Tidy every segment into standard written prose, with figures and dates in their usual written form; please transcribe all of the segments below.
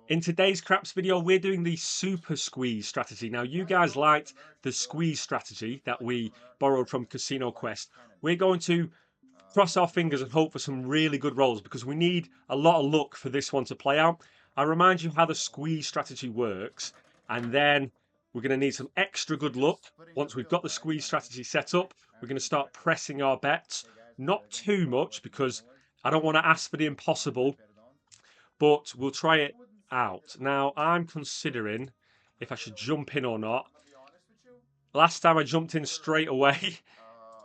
In today's craps video, we're doing the super squeeze strategy. Now, you guys liked the squeeze strategy that we borrowed from Casino Quest. We're going to cross our fingers and hope for some really good rolls because we need a lot of luck for this one to play out. I remind you how the squeeze strategy works, and then we're going to need some extra good luck. Once we've got the squeeze strategy set up, we're going to start pressing our bets. Not too much because I don't want to ask for the impossible, but we'll try it out. Now, I'm considering if I should jump in or not. Last time I jumped in straight away,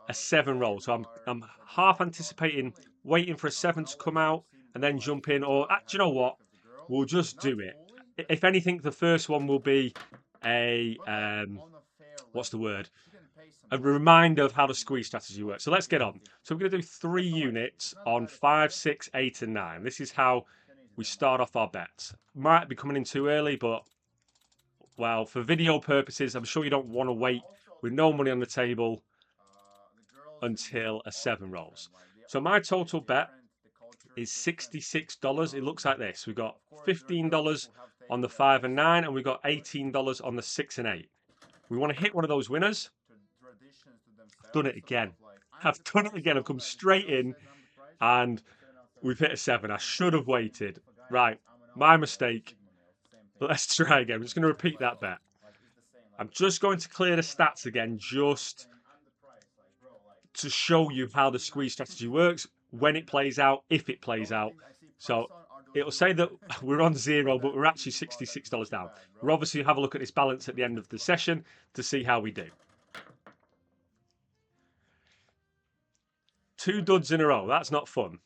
a 7 roll. So I'm half anticipating waiting for a 7 to come out and then jump in. Or, do you know what? We'll just do it. If anything, the first one will be a, what's the word? A reminder of how the squeeze strategy works. So let's get on. So we're going to do 3 units on 5, 6, 8, and 9. This is how we start off our bets. Might be coming in too early, but, well, for video purposes, I'm sure you don't want to wait with no money on the table until a 7 rolls. So my total bet is $66. It looks like this. We've got $15 on the 5 and 9, and we've got $18 on the 6 and 8. We want to hit one of those winners. I've done it again. I've done it again. I've come straight in, and we've hit a 7. I should have waited. Right, my mistake. But let's try again. I'm just going to repeat that bet. I'm just going to clear the stats again, just to show you how the squeeze strategy works, when it plays out, if it plays out. So it'll say that we're on 0, but we're actually $66 down. We'll obviously have a look at this balance at the end of the session to see how we do. 2 duds in a row. That's not fun.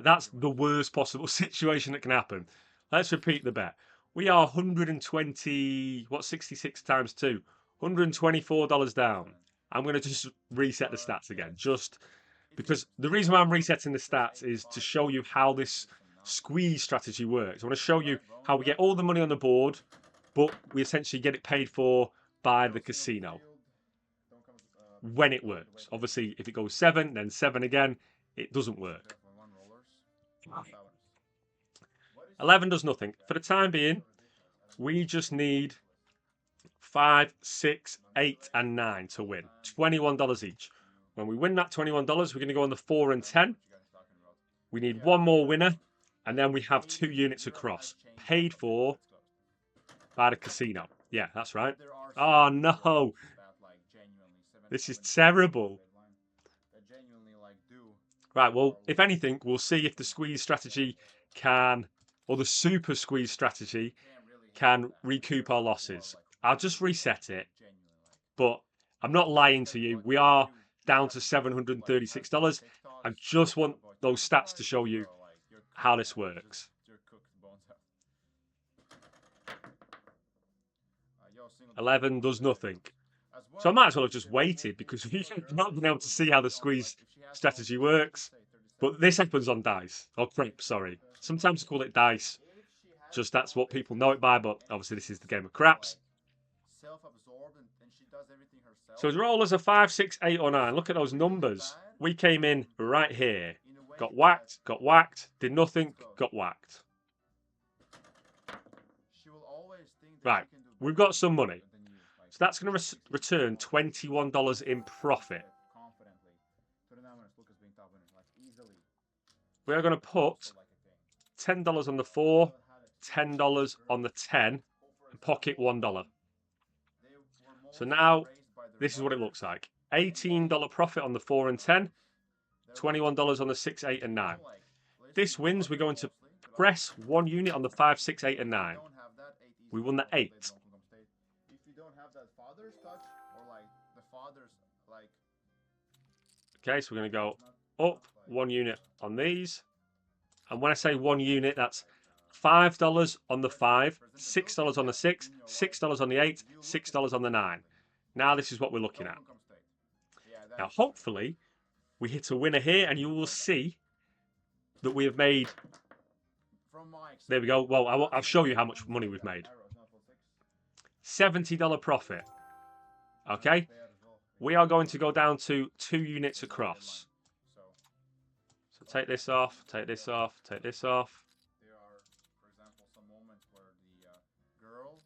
That's the worst possible situation that can happen. Let's repeat the bet. We are 120, what's 66 times 2? $124 down. I'm going to just reset the stats again, just because the reason why I'm resetting the stats is to show you how this squeeze strategy works. I want to show you how we get all the money on the board, but we essentially get it paid for by the casino when it works. Obviously, if it goes 7, then 7 again, it doesn't work. 11 does nothing. For the time being, we just need 5, 6, 8, and 9 to win. $21 each. When we win that $21, we're going to go on the 4 and 10. We need one more winner, and then we have 2 units across, paid for by the casino. Yeah, that's right. Oh, no. This is terrible. Right, well, if anything, we'll see if the squeeze strategy can, or the super squeeze strategy can recoup our losses. I'll just reset it, but I'm not lying to you. We are down to $736. I just want those stats to show you how this works. 11 does nothing. So I might as well have just waited because we've not been able to see how the squeeze strategy works. But this happens on dice, or crepe, sorry. Sometimes we call it dice. Just that's what people know it by, but obviously this is the game of craps. So his rollers are 5, 6, 8, or 9. Look at those numbers. We came in right here. Got whacked, did nothing, got whacked. Right, we've got some money. So that's going to return $21 in profit. We are going to put $10 on the 4, $10 on the 10, and pocket $1. So now, this is what it looks like. $18 profit on the 4 and 10, $21 on the 6, 8, and 9. If this wins, we're going to press 1 unit on the 5, 6, 8, and 9. We won the 8. Okay, so we're going to go up 1 unit on these. And when I say 1 unit, that's $5 on the 5, $6 on the 6, $6 on the 8, $6 on the 9. Now this is what we're looking at. Now, hopefully, we hit a winner here, and you will see that we have made... There we go. Well, I'll show you how much money we've made. $70 profit. Okay? We are going to go down to 2 units across. So Take this off, take this off, take this off. There are, for example, some moments where the girl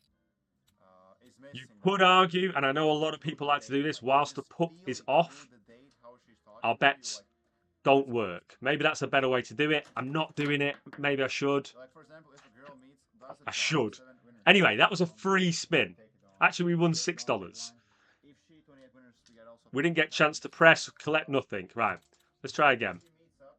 is You missing. could argue, and I know a lot of people like to do this, whilst the puck is off, our bets don't work. Maybe that's a better way to do it. I'm not doing it. Maybe I should. Like, for example, if a girl meets, I should. Anyway, that was a free spin. Actually, we won $6. If she 28 winners, we get also. We didn't get a chance to press, collect nothing. Right, let's try again. She meets up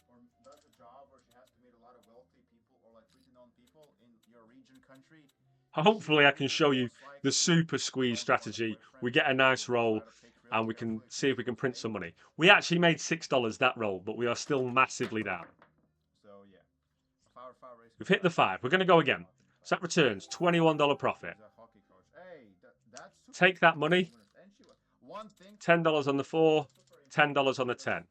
or does a job where she has to meet a lot of wealthy people or like pretty known people in your region, country. Hopefully, I can show you the super squeeze strategy. We get a nice roll, and we can see if we can print some money. We actually made $6 that roll, but we are still massively down. So yeah, We've hit the 5. We're going to go again. So that returns $21 profit. Take that money. $10 on the 4, $10 on the 10.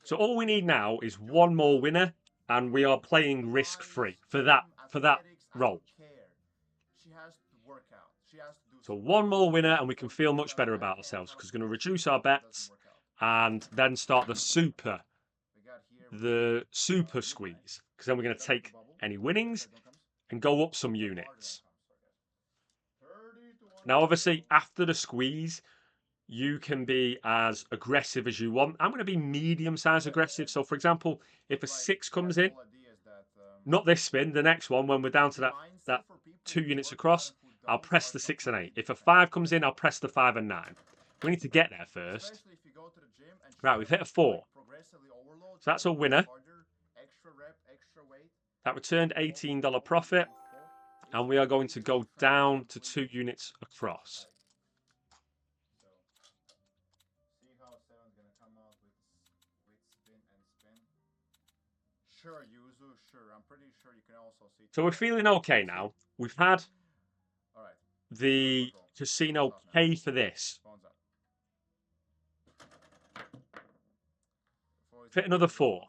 So all we need now is one more winner, and we are playing risk-free for that roll. So one more winner, and we can feel much better about ourselves because we're going to reduce our bets and then start the super squeeze, because then we're going to take any winnings and go up some units. Now, obviously, after the squeeze, you can be as aggressive as you want. I'm going to be medium-sized aggressive. So, for example, if a 6 comes in, not this spin, the next one, when we're down to that 2 units across, I'll press the 6 and 8. If a 5 comes in, I'll press the 5 and 9. We need to get there first. Right, we've hit a 4. So that's a winner. That returned $18 profit. And we are going to go down to 2 units across. So we're feeling okay now. We've had the casino pay for this. Hit another 4.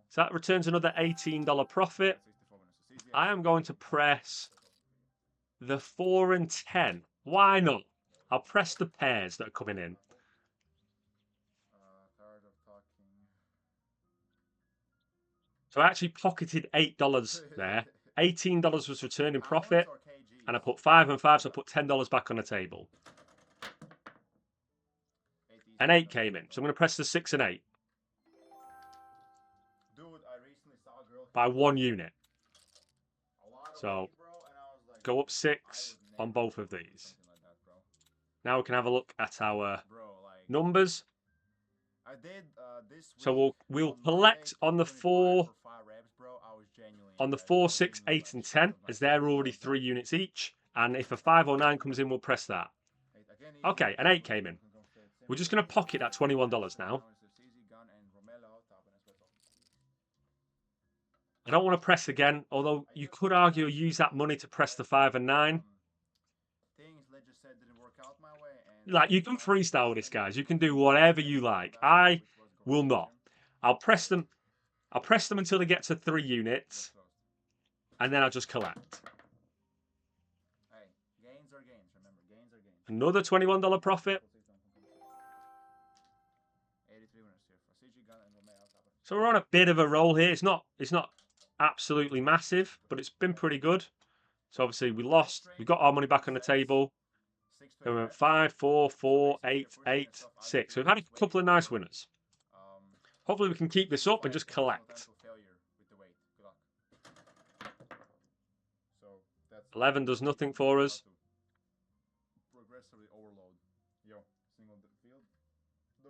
So that returns another $18 profit. I am going to press the 4 and 10. Why not? I'll press the pairs that are coming in. So I actually pocketed $8 there. $18 was returned in profit. And I put 5 and 5, so I put $10 back on the table. An 8 came in. So I'm going to press the 6 and 8. By 1 unit. So go up 6 on both of these. Now we can have a look at our numbers. So we'll collect on the 4, 6, 8, and 10, as they're already 3 units each. And if a 5 or 9 comes in, we'll press that. Okay, an 8 came in. We're just going to pocket that $21 now. I don't want to press again, although you could argue use that money to press the 5 and 9. Like, you can freestyle with this, guys. You can do whatever you like. I will not. I'll press them until they get to 3 units, and then I'll just collect. Another $21 profit. So we're on a bit of a roll here. It's not absolutely massive, but it's been pretty good. So obviously we lost. We got our money back on the table. We went 5, 4, 4, 8, 8, 6. So we've had a couple of nice winners. Hopefully we can keep this up and just collect. 11 does nothing for us.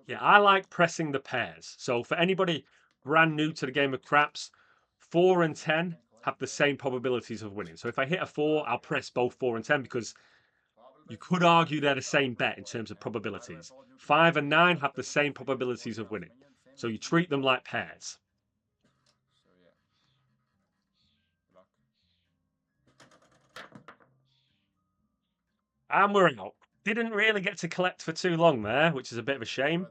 Yeah, I like pressing the pairs. So for anybody brand new to the game of craps, 4 and 10 have the same probabilities of winning. So if I hit a 4, I'll press both 4 and 10 because you could argue they're the same bet in terms of probabilities. 5 and 9 have the same probabilities of winning. So you treat them like pairs. And we're out. Didn't really get to collect for too long there, which is a bit of a shame.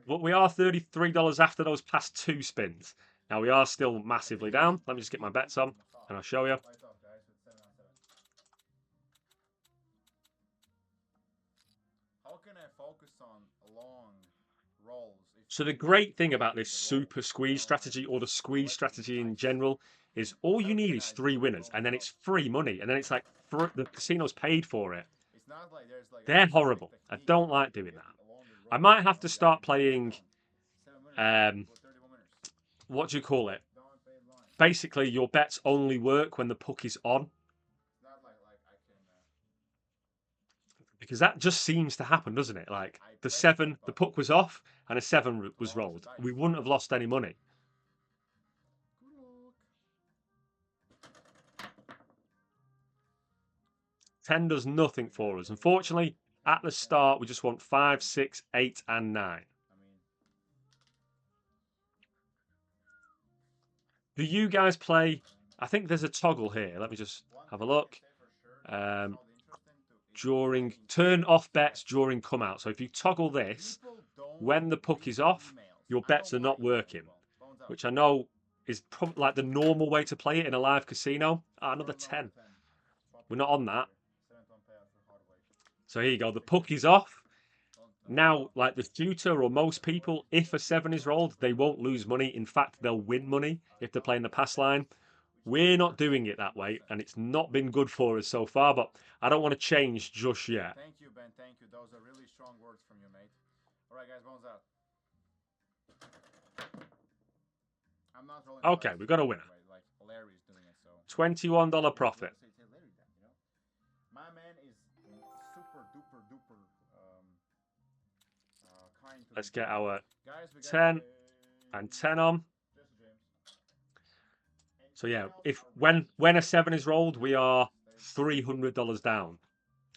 But we are $33 after those past 2 spins. Now we are still massively down. Let me just get my bets on and I'll show you. So the great thing about this super squeeze strategy or the squeeze strategy in general is all you need is 3 winners and then it's free money and then it's like the casino's paid for it. It's not like there's like a They're specific horrible. I technique don't that you like can doing get that. along the I road, might have you to know, start you playing 7 winners, um or 31 winners. what do you call it? Don't pay line. Basically your bets only work when the puck is on, It's not like I can. because that just seems to happen, doesn't it? Like I the press 7, that the button puck was off and a 7 to was roll the rolled. dice. We wouldn't have lost any money. Good luck. 10 does nothing for us. Unfortunately, at the start, we just want 5, 6, 8, and 9. I mean, Do you guys play? I think there's a toggle here. Let me just one have a thing I look. can say for sure that Um, sounds interesting to is during betting. turn off bets during come out. So if you toggle this, People don't when the puck read is off, emails. your I bets don't are not like that as working, well. Bones out. which I know is probably like the normal way to play it in a live casino. Ah, another Rule number 10. 10. Swap We're not on that. 7 payout for hard way. So here you go. The puck is off. Don't Now, like the tutor or most people, if a 7 is rolled, they won't lose money. In fact, they'll win money if they're playing the pass line. We're not doing it that way, and it's not been good for us so far, but I don't want to change just yet. Thank you, Ben. Thank you. Those are really strong words from you, mate. All right, guys, bones out. I'm not rolling. Okay, dice, we've got a by the winner. way, like Larry's doing it, so. $21 profit. Say Larry that, you know. My man is super duper duper kind to Let's me. get our Guys, we got 10 and 10 on. Jesse James. So yeah, if when a 7 is rolled, we are $300 down.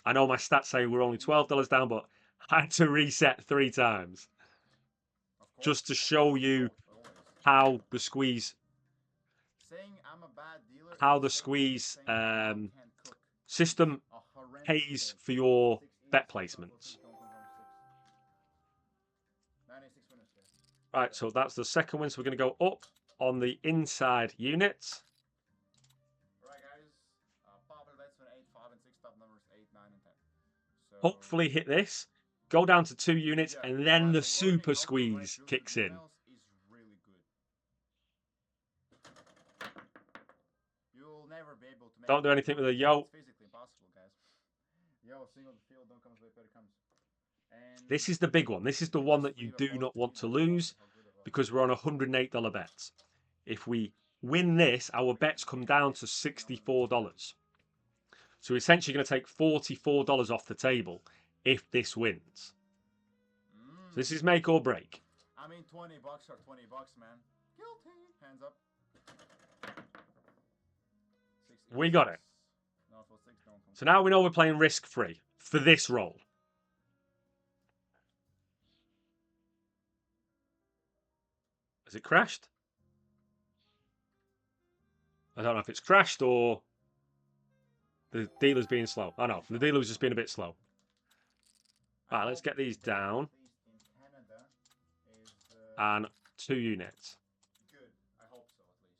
I know my stats say we're only $12 down, but I had to reset 3 times Of course, just to show you always. how the squeeze Saying I'm a bad dealer how is the the same squeeze as saying my mom can't cook. system A horrendous pays mistake. for your 6 easy, bet 6 placements. don't confirm 6. 96 winners, guys. Right, so that's the second win. So we're going to go up on the inside units. Alright, guys. Popular bets for 8, 5, and 6. Top numbers 8, 9, and 10. So, Hopefully hit this. Go down to 2 units, yeah, and then but the learning super how to write squeeze really kicks good in. emails is really good. You'll never be able to make Don't do anything with a yo. It's physically impossible, guys. Yo, single the field, don't come as it comes. And This is the big one. This is the one that you do not want to lose because we're on $108 bets. If we win this, our bets come down to $64. So we're essentially going to take $44 off the table if this wins. So this is make or break. I mean, $20 or $20, man. Guilty. Hands up. 6, We got it. No, for 6, don't come. So now we know we're playing risk-free for this roll. Has it crashed? I don't know if it's crashed or the dealer's being slow. Oh no, the dealer was just being a bit slow. All right, let's get these down. In Canada is And 2 units. good. I hope so, at least.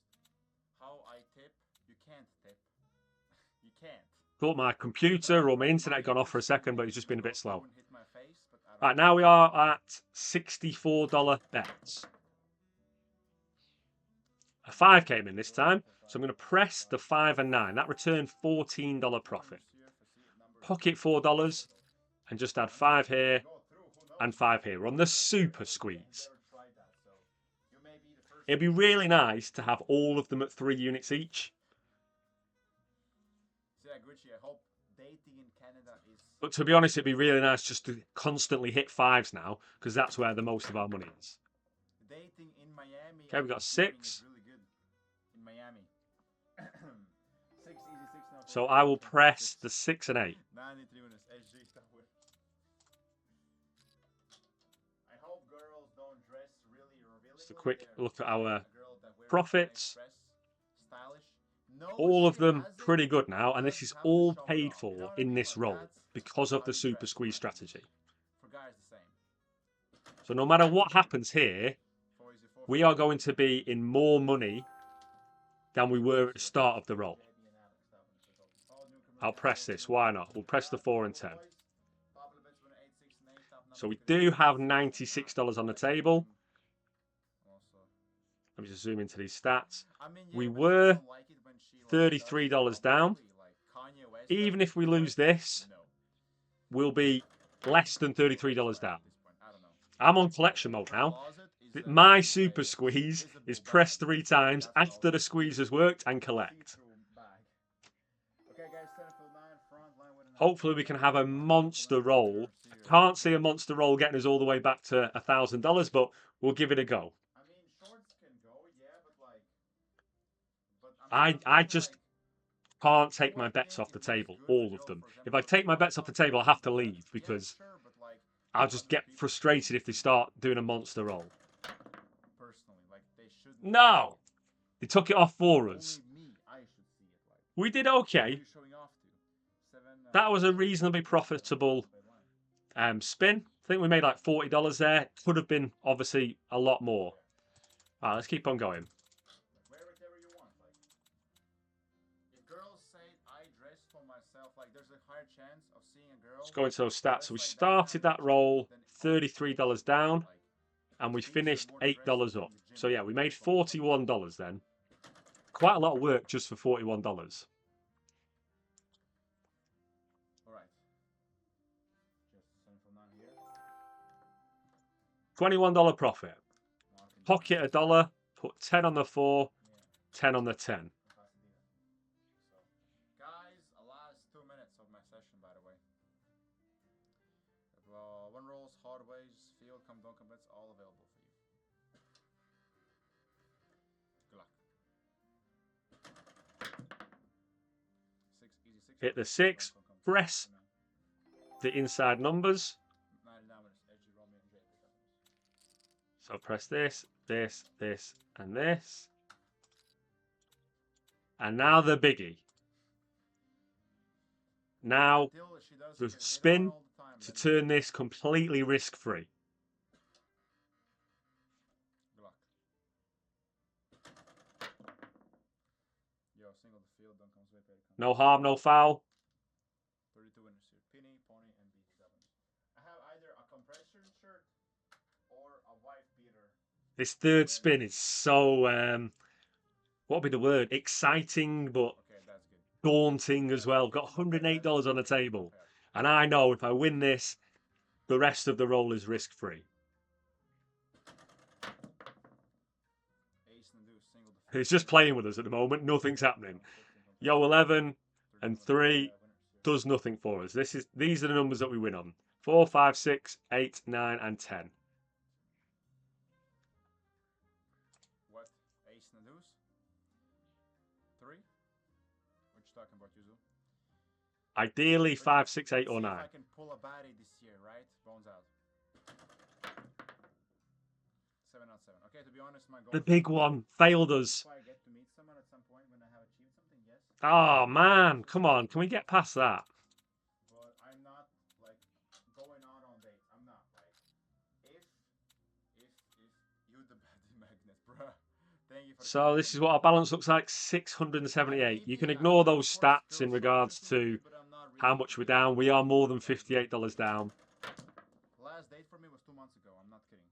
How I tip? You can't tip. You can't. Thought my computer or my internet had gone off for a second, but it's just been a bit slow. Hit my face, but I don't All right, now we are at $64 bets. A 5 came in this time, so I'm going to press the 5 and 9. That returned $14 profit. Pocket $4 and just add 5 here and 5 here. We're on the super squeeze. It'd be really nice to have all of them at 3 units each. I hope dating in Canada is. But to be honest, it'd be really nice just to constantly hit 5s now, because that's where the most of our money is. Dating in Miami. Okay, we got I'm hearing 6. is really good in Miami. 6 easy 6 now. So I will press the 6 and 8. 93 winners. SG stuff with. I hope girls don't dress really revealing. Just a quick look at our girl that wears profits. nice dress, stylish. No, All of she them hasn't, pretty good now, and this just is have to all show it paid off. You know for what I in mean? this Like, role that's because of how the you super dress, squeeze man. strategy. For guys, the same. So no matter what happens here, 4 easy 4. we are going to be in more money than we were at the start of the roll. I'll press this. Why not? We'll press the 4 and 10. So we do have $96 on the table. Let me just zoom into these stats. I mean, We but she were doesn't like it when she, like, does $33 down. publicly, like Kanye West Even does, if we but, lose like, this, no. we'll be less than $33 down. At this point, I don't know. I'm on collection mode now. Closet is a, My is super a squeeze is visible press bag. 3 times That's what after I'll the say. squeeze has worked and collect. See-through bag. Okay, guys, 7-9 front line with an Hopefully we can have a monster roll. I can't see a monster roll getting us all the way back to $1,000, but we'll give it a go. I mean, shorts can go, yeah, but like, I mean, I I'm just like, can't do take I my bets think off the it looks table, good all to of go, them. for If example, I take my top bets off the table, I have to leave yeah, because sure, but like, I'll just 200 get people frustrated if they start doing a monster roll. personally, like, they shouldn't. No! They took it off for us. Only me, I should see it. Like, We did who are okay. you showing off to? That was a reasonably profitable spin. I think we made like $40 there. Could have been obviously a lot more. All right, let's keep on going. Wear whatever you want. Like, if girls say I dress for myself, like, there's a higher chance of seeing a girl. Let's go into those stats. So we Like started that roll then $33 down, like, and we things are finished more $8 dressed up. in the gym, So yeah, we made from, like, $41 then. Quite a lot of work just for $41. All right. Just 7-9 here. $21 profit. Now I can Pocket a dollar, put 10 on the 4, yeah. 10 on the 10. So, guys, last 2 minutes of my session, by the way. One rolls, hard ways, field, come down, come bets, all available for you. Good luck. 6, easy 6. Hit the 6, press the inside numbers. So press this, this, this, and this. And now the biggie. Now the spin to turn this completely risk-free. Good luck. Yo, single the field, don't comes with it. No harm, no foul. 32 winners here. Penny, Pony, and B7. I have either a compression shirt or a wife beater. This third spin is so, what would be the word? Exciting, but Okay, that's good. daunting as well. Got $108 on the table. And I know if I win this, the rest of the roll is risk-free. It's just playing with us at the moment. Nothing's happening. Yo, 11 and 3 does nothing for us. These are the numbers that we win on. 4, 5, 6, 8, 9, and 10. What? Ace and the deuce? 3? What you talking about, Yuzu? Ideally, 5, 6, 8, or 9. If I can pull a baddie this year, right? Bones out. 7 out 7. Okay, to be honest, my goal. The big one failed us. If I get to meet someone at some point when I have achieved something, yes. Oh, man. Come on. Can we get past that? But I'm not, like, going out on dates. I'm not, like, if you the baddie magnet, bruh. Thank you for So this is what our balance looks like, 678. You can ignore those stats in regards to how much we're down. We are more than $58 down. Last date for me was 2 months ago. I'm not kidding.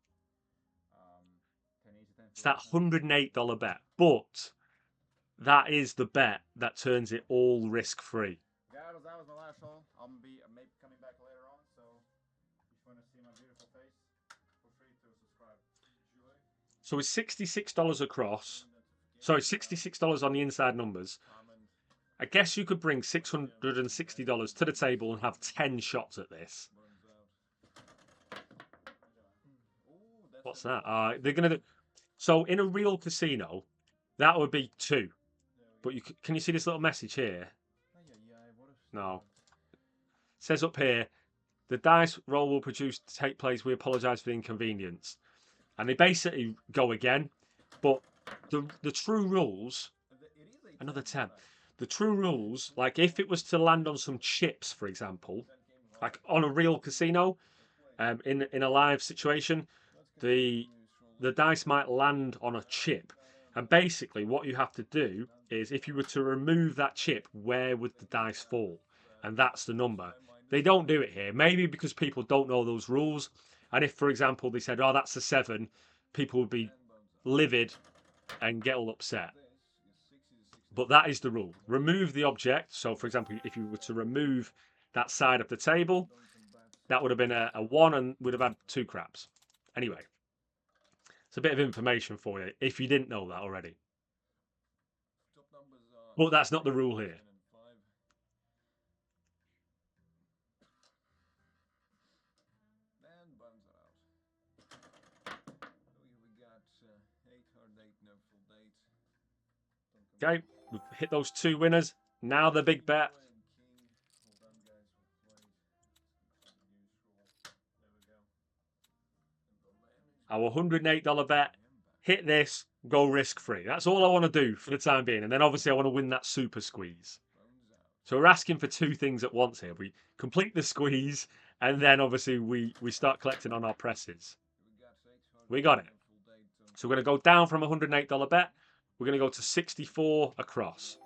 10 easy, 10 It's that $108 bet. But that is the bet that turns it all risk-free. That was my last haul. I'll be maybe coming back later on. So if you want to see my beautiful face, feel free to subscribe. So it's $66 across. Sorry, $66 on the inside numbers. I guess you could bring $660 to the table and have 10 shots at this. What's that? They're gonna do. So in a real casino, that would be 2. But can you see this little message here? No. It says up here, the dice roll will take place. We apologise for the inconvenience. And they basically go again. But the true rules, another 10. The true rules, like if it was to land on some chips, for example, like on a real casino, in a live situation, the dice might land on a chip. And basically what you have to do is if you were to remove that chip, where would the dice fall? And that's the number. They don't do it here. Maybe because people don't know those rules. And if, for example, they said, oh, that's a 7, people would be livid and get all upset. But that is the rule. Remove the object. So, for example, if you were to remove that side of the table, that would have been a 1 and would have had 2 craps. Anyway, it's a bit of information for you if you didn't know that already. But that's not the rule here. Okay, we've hit those 2 winners. Now the big bet. Our $108 bet. Hit this, go risk-free. That's all I want to do for the time being. And then obviously I want to win that super squeeze. So we're asking for 2 things at once here. We complete the squeeze, and then obviously we start collecting on our presses. We got it. So we're going to go down from a $108 bet. We're going to go to 64 across.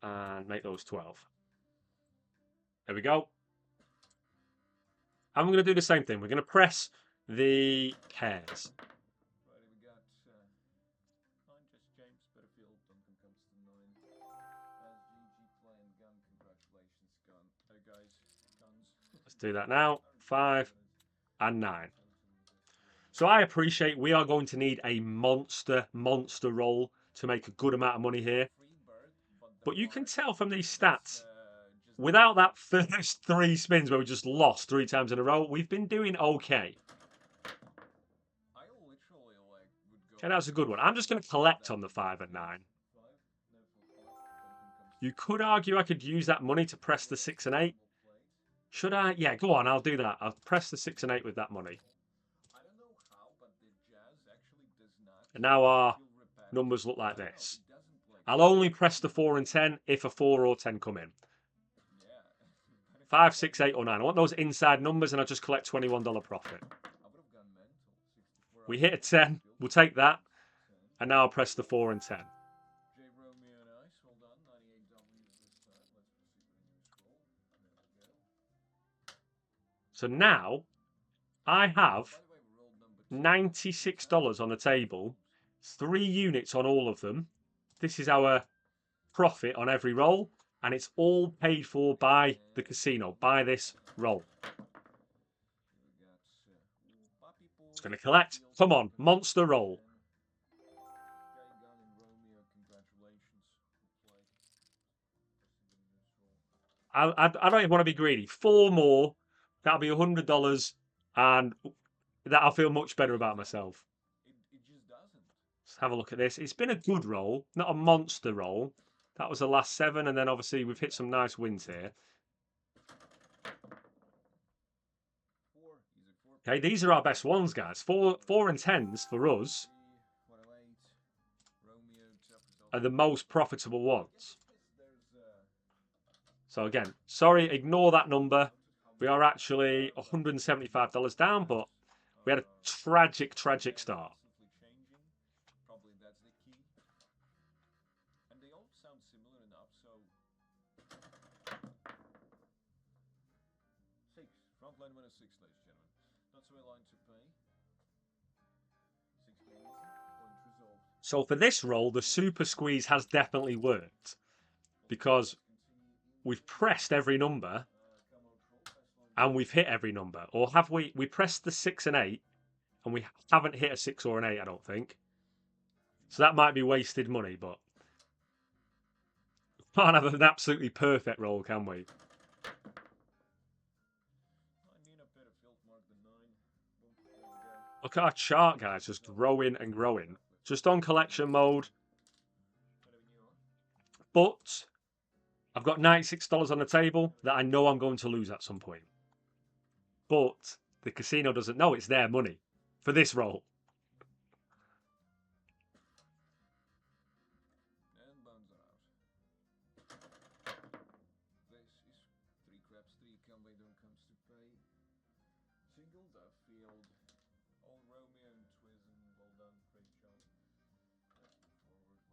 And make those 12. There we go. And we're going to do the same thing. We're going to press the pairs. Let's do that now. 5 and 9. So I appreciate we are going to need a monster roll to make a good amount of money here. But you can tell from these stats, without that first 3 spins where we just lost 3 times in a row, we've been doing okay. Okay, that's a good one. I'm just going to collect on the 5 and 9. You could argue I could use that money to press the 6 and 8. Should I? Yeah, go on, I'll do that. I'll press the 6 and 8 with that money. And now our numbers look like this. I'll only press the 4 and 10 if a 4 or 10 come in. 5, 6, 8, or 9. I want those inside numbers and I'll just collect $21 profit. We hit a 10. We'll take that. And now I'll press the 4 and 10. So now I have $96 on the table. 3 units on all of them. This is our profit on every roll, and it's all paid for by the casino, by this roll. It's going to collect. Come on, monster roll. I don't even want to be greedy. 4 more, that'll be $100, and that'll feel much better about myself. Let's have a look at this. It's been a good roll, not a monster roll. That was the last 7, and then obviously we've hit some nice wins here. Okay, these are our best ones, guys. 4 and 10s for us are the most profitable ones. So again, sorry, ignore that number. We are actually $175 down, but we had a tragic start. So for this roll, the super squeeze has definitely worked because we've pressed every number and we've hit every number. Or have we? We pressed the 6 and 8 and we haven't hit a 6 or an 8, I don't think. So that might be wasted money, but we can't have an absolutely perfect roll, can we? Look at our chart, guys, just growing and growing. Just on collection mode. But I've got $96 on the table that I know I'm going to lose at some point. But the casino doesn't know it's their money for this roll.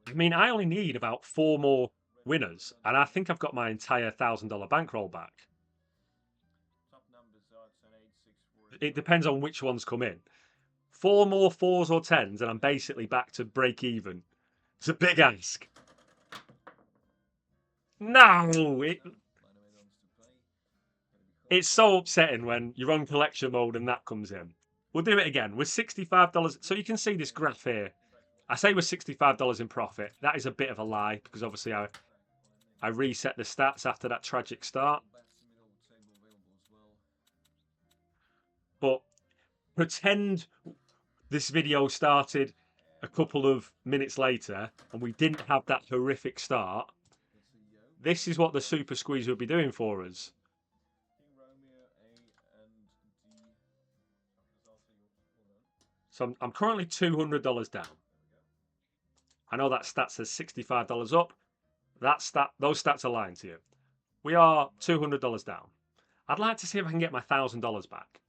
I mean, I only need about 4 more winners, and I think I've got my entire $1,000 bankroll back. Top numbers are 10, 8, 6, 4. It depends on which ones come in. 4 more 4s or 10s, and I'm basically back to break even. It's a big ask. No! It's so upsetting when you're on collection mode and that comes in. We'll do it again. We're $65. So you can see this graph here. I say we're $65 in profit. That is a bit of a lie because obviously I reset the stats after that tragic start. But pretend this video started a couple of minutes later and we didn't have that horrific start. This is what the Super Squeeze would be doing for us. So I'm currently $200 down. I know that stat says $65 up. Those stats are lying to you. We are $200 down. I'd like to see if I can get my $1,000 back.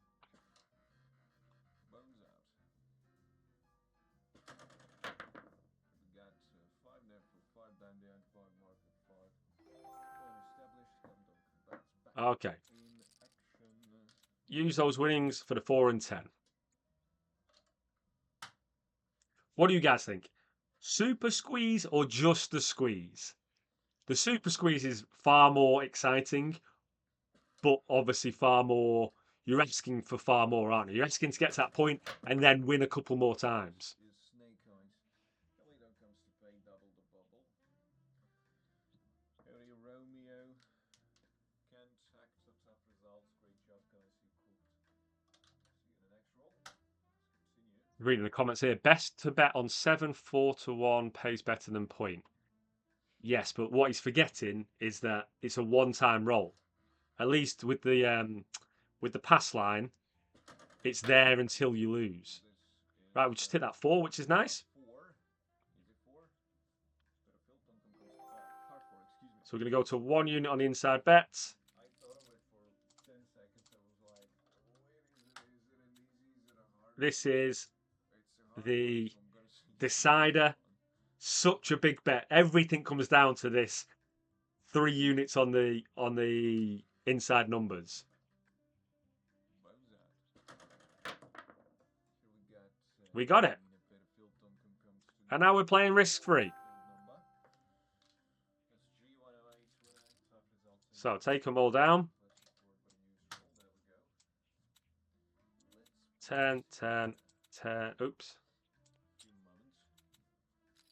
Okay. Use those winnings for the 4 and 10. What do you guys think? Super Squeeze or just the Squeeze? The Super Squeeze is far more exciting, but obviously far more. You're asking for far more, aren't you? You're asking to get to that point and then win a couple more times. Reading the comments here. Best to bet on 7, 4 to 1 pays better than point. Yes, but what he's forgetting is that it's a one-time roll. At least with the pass line, it's there until you lose. Right, we just hit that 4, which is nice. So we're going to go to 1 unit on the inside bet. This is the decider. Such a big bet. Everything comes down to this 3 units on the inside numbers. We got it. And now we're playing risk-free. So take them all down. 10, 10, 10. Oops.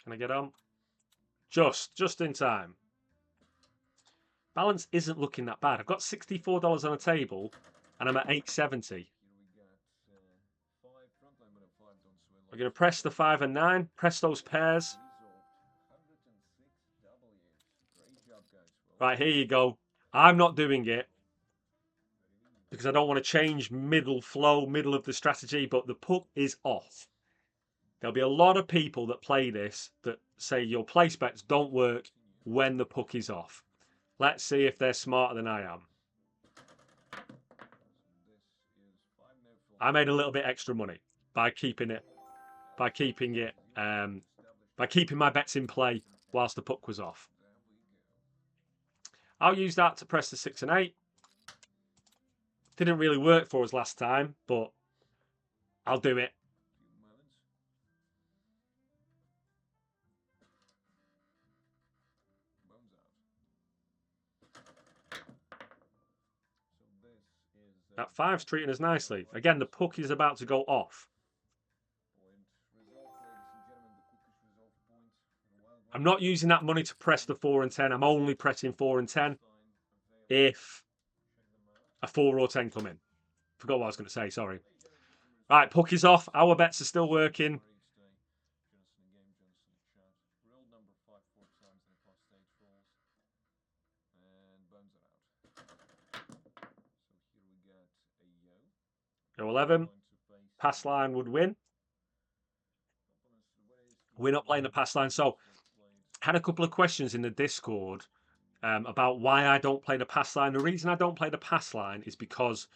Can I get on? Just in time. Balance isn't looking that bad. I've got $64 on the table and I'm at 870. We're going to press the 5 and 9. Press those pairs. Right, here you go. I'm not doing it because I don't want to change middle flow, middle of the strategy, but the puck is off. There'll be a lot of people that play this that say your place bets don't work when the puck is off. Let's see if they're smarter than I am. I made a little bit extra money by keeping my bets in play whilst the puck was off. I'll use that to press the 6 and 8. Didn't really work for us last time, but I'll do it. That 5's treating us nicely. Again, the puck is about to go off. I'm not using that money to press the 4 and 10. I'm only pressing 4 and 10 if a 4 or 10 come in. Forgot what I was going to say, sorry. Right, puck is off. Our bets are still working. Go 11. Pass line would win. We're not playing the pass line. So, had a couple of questions in the Discord about why I don't play the pass line. The reason I don't play the pass line is because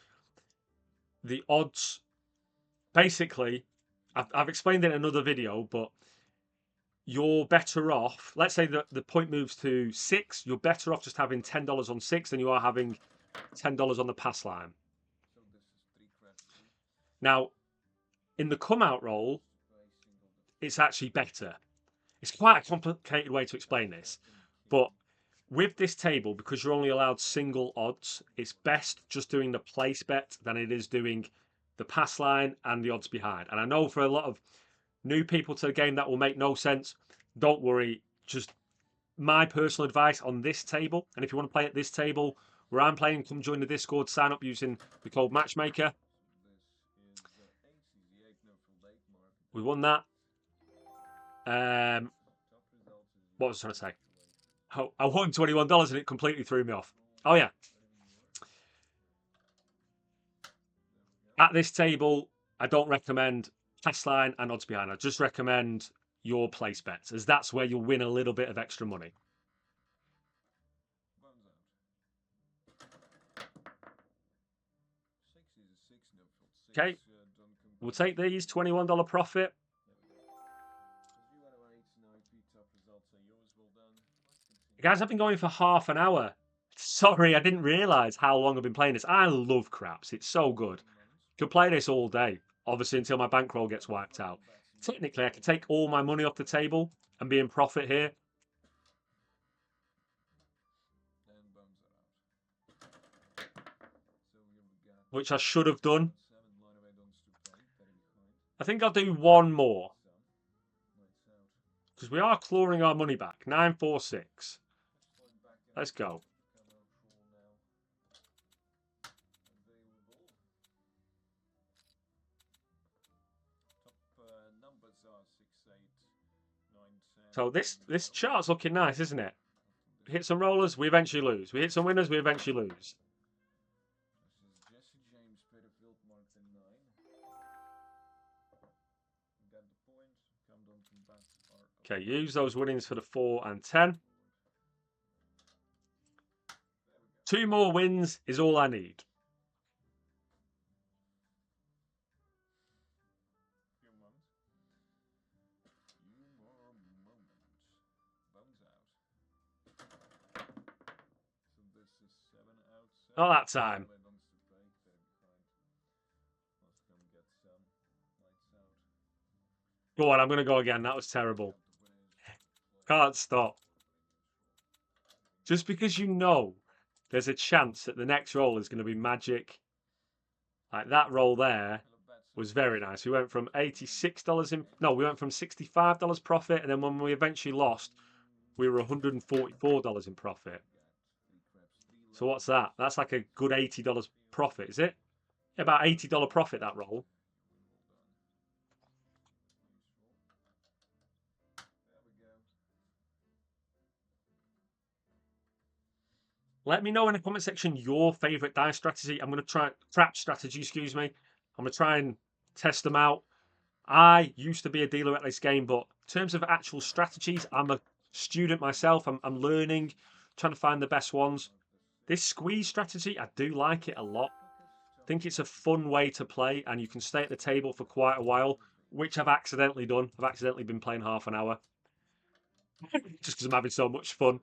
the odds, basically, I've explained it in another video, but you're better off. Let's say that the point moves to 6. You're better off just having $10 on 6 than you are having $10 on the pass line. Now, in the come out roll, it's actually better. It's quite a complicated way to explain this, but with this table, because you're only allowed single odds, it's best just doing the place bet than it is doing the pass line and the odds behind. And I know for a lot of new people to the game that will make no sense. Don't worry, just my personal advice on this table. And if you want to play at this table where I'm playing, come join the Discord, sign up using the code Matchmaker. We won that. What was I trying to say? Oh, I won $21 and it completely threw me off. Oh, yeah. At this table, I don't recommend pass line and odds behind. I just recommend your place bets, as that's where you'll win a little bit of extra money. Okay, we'll take these, $21 profit. Guys, I've been going for half an hour. Sorry, I didn't realise how long I've been playing this. I love craps. It's so good. Could play this all day, obviously, until my bankroll gets wiped out. Technically, I could take all my money off the table and be in profit here. Which I should have done. I think I'll do one more. Because we are clawing our money back. 946. Let's go. So this chart's looking nice, isn't it? We hit some rollers, we eventually lose. We hit some winners, we eventually lose. Okay, use those winnings for the 4 and 10. 2 more wins is all I need. Not that time. Go on, I'm going to go again. That was terrible. Can't stop. Just because you know there's a chance that the next roll is going to be magic. Like that roll there was very nice. We went from $86 in... No, we went from $65 profit. And then when we eventually lost, we were $144 in profit. So what's that? That's like a good $80 profit, is it? Yeah, about $80 profit, that roll. Let me know in the comment section your favourite dice strategy. I'm going to try crap strategy, excuse me. I'm going to try and test them out. I used to be a dealer at this game, but in terms of actual strategies, I'm a student myself. I'm learning, trying to find the best ones. This squeeze strategy, I do like it a lot. I think it's a fun way to play, and you can stay at the table for quite a while, which I've accidentally done. I've accidentally been playing half an hour, just because I'm having so much fun.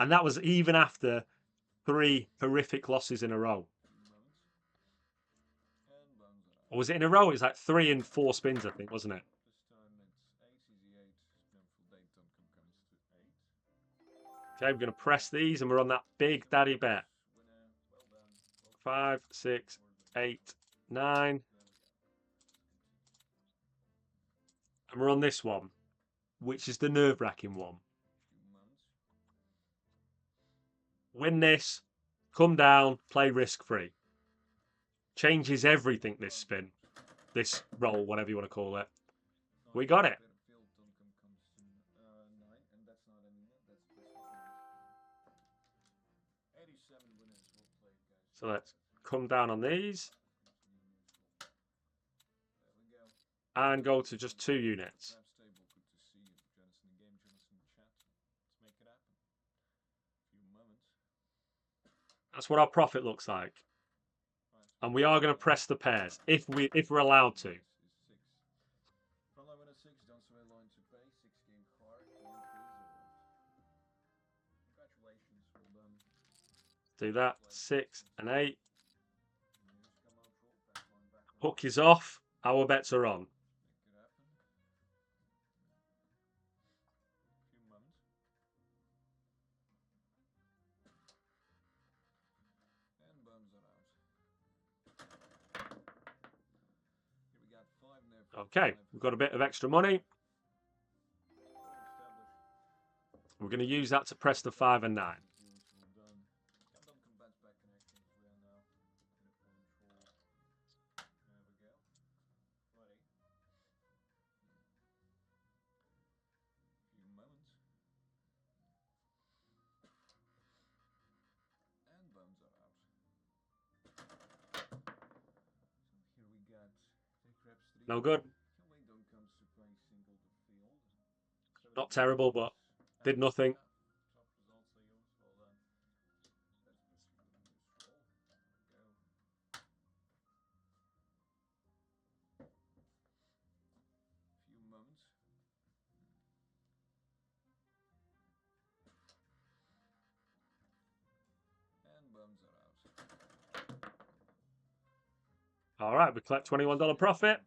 And that was even after 3 horrific losses in a row. Or was it in a row? It was like 3 and 4 spins, I think, wasn't it? Okay, we're going to press these, and we're on that big daddy bet. 5, 6, 8, 9. And we're on this one, which is the nerve-wracking one. Win this, come down, play risk-free. Changes everything, this spin. This roll, whatever you want to call it. We got it. So let's come down on these. And go to just 2 units. That's what our profit looks like. And we are going to press the pairs if we're allowed to. Do that. 6 and 8. Hook is off. Our bets are wrong. Okay, we've got a bit of extra money. We're going to use that to press the 5 and 9. No good. Not terrible, but did nothing. All right, we collect $21 profit.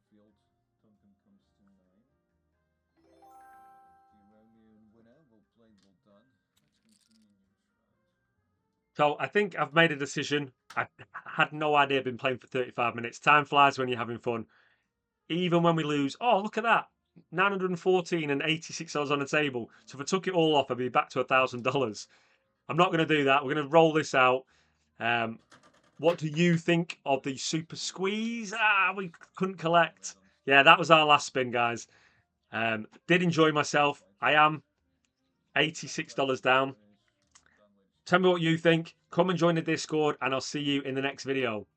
So I think I've made a decision. I had no idea I've been playing for 35 minutes. Time flies when you're having fun. Even when we lose, oh, look at that. 914 and $86 on the table. So if I took it all off, I'd be back to $1,000. I'm not going to do that. We're going to roll this out. What do you think of the super squeeze? We couldn't collect. Yeah, that was our last spin, guys. Did enjoy myself. I am $86 down. Tell me what you think. Come and join the Discord, and I'll see you in the next video.